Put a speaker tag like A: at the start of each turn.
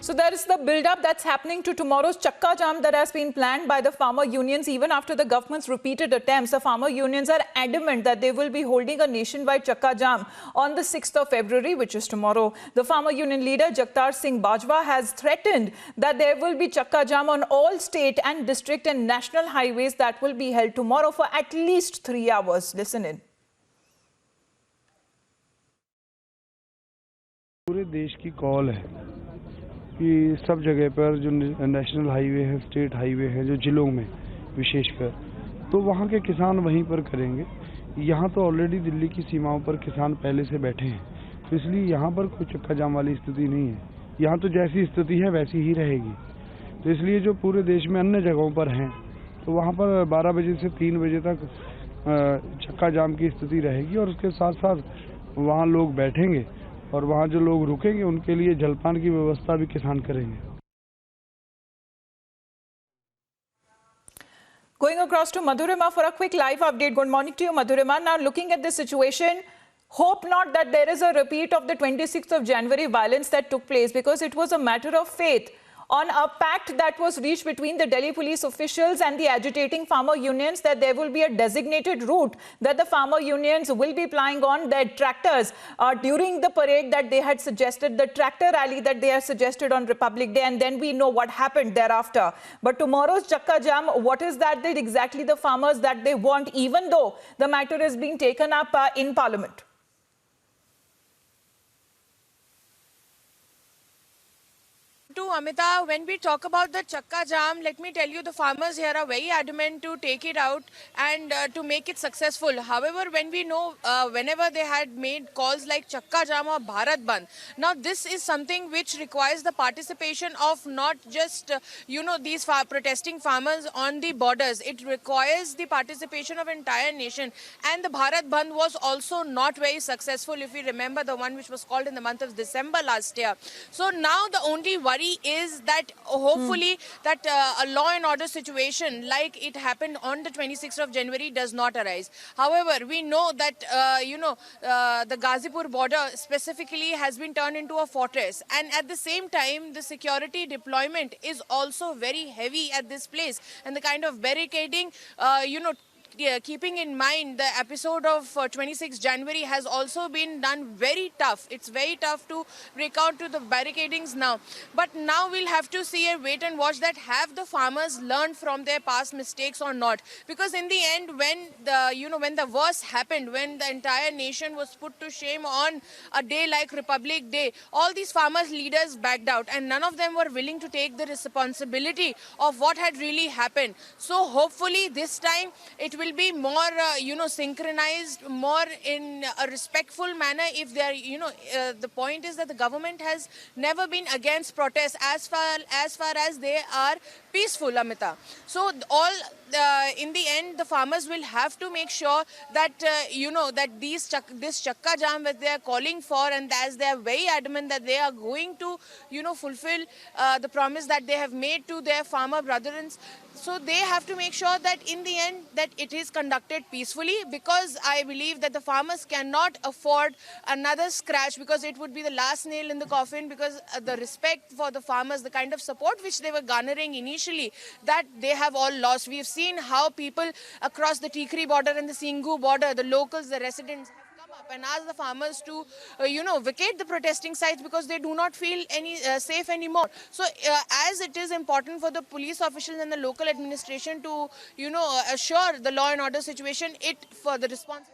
A: So there is the build-up that's happening to tomorrow's Chakka Jam that has been planned by the farmer unions. Even after the government's repeated attempts, the farmer unions are adamant that they will be holding a nationwide Chakka Jam on the 6th of February, which is tomorrow. The farmer union leader Jagtar Singh Bajwa has threatened that there will be Chakka Jam on all state and district and national highways that will be held tomorrow for at least 3 hours. Listen in.
B: पूरे देश की call है कि सब जगह पर जो national highway है, स्टेट हाईवे है, जो जिलों में विशेषकर, तो वहाँ के किसान वहीं पर करेंगे। यहाँ तो ऑलरेडी दिल्ली की सीमाओं पर किसान पहले से बैठे हैं, तो इसलिए यहाँ पर कोई चक्का जाम वाली स्थिति नहीं है। यहाँ तो जैसी स्थिति है वैसी ही रहेगी। तो इसलिए जो पूरे देश में अन्य जगहों पर हैं, तो वहाँ पर 12 बजे से 3 बजे तक चक्का जाम की स्थिति रहेगी और उसके साथ साथ वहाँ लोग बैठेंगे और वहाँ जो लोग रुकेंगे उनके लिए जलपान की व्यवस्था भी किसान करेंगे।
A: Going across to Madhurima for a quick live update. Good morning to you, Madhurima. Now, looking at this situation, hope not that there is a repeat of the 26th of January violence that took place, because it was a matter of faith on a pact that was reached between the Delhi police officials and the agitating farmer unions that there will be a designated route that the farmer unions will be plying on their tractors during the parade that they had suggested, the tractor rally that they had suggested on Republic Day, and then we know what happened thereafter. But tomorrow's Chakka Jam, what is that exactly the farmers that they want, even though the matter is being taken up in Parliament?
C: Amita, when we talk about the Chakka Jam, let me tell you, the farmers here are very adamant to take it out and to make it successful. However, when we know, whenever they had made calls like Chakka Jam or Bharat Bandh, now this is something which requires the participation of not just, these protesting farmers on the borders. It requires the participation of entire nation. And the Bharat Bandh was also not very successful, if we remember the one which was called in the month of December last year. So now the only worry is that hopefully that a law and order situation like it happened on the 26th of January does not arise. However, we know that, the Ghazipur border specifically has been turned into a fortress. And at the same time, the security deployment is also very heavy at this place. And the kind of barricading, keeping in mind the episode of 26 January has also been done very tough. It's very tough to break out to the barricadings now. But now we'll have to see and wait and watch that have the farmers learned from their past mistakes or not. Because in the end, when the worst happened, when the entire nation was put to shame on a day like Republic Day, all these farmers leaders backed out and none of them were willing to take the responsibility of what had really happened. So hopefully this time it will be more, synchronized, more in a respectful manner. If they are, the point is that the government has never been against protests as far as they are peaceful, Amita. So in the end, the farmers will have to make sure that, that this Chakka Jam that they are calling for, and as they are very adamant that they are going to, fulfill the promise that they have made to their farmer brothers. So they have to make sure that in the end that it is conducted peacefully, because I believe that the farmers cannot afford another scratch, because it would be the last nail in the coffin, because the respect for the farmers, the kind of support which they were garnering initially, that they have all lost. We've seen how people across the Tikri border and the Singhu border, the locals, the residents, and ask the farmers to, vacate the protesting sites because they do not feel safe anymore. So, as it is important for the police officials and the local administration to, assure the law and order situation, for the response.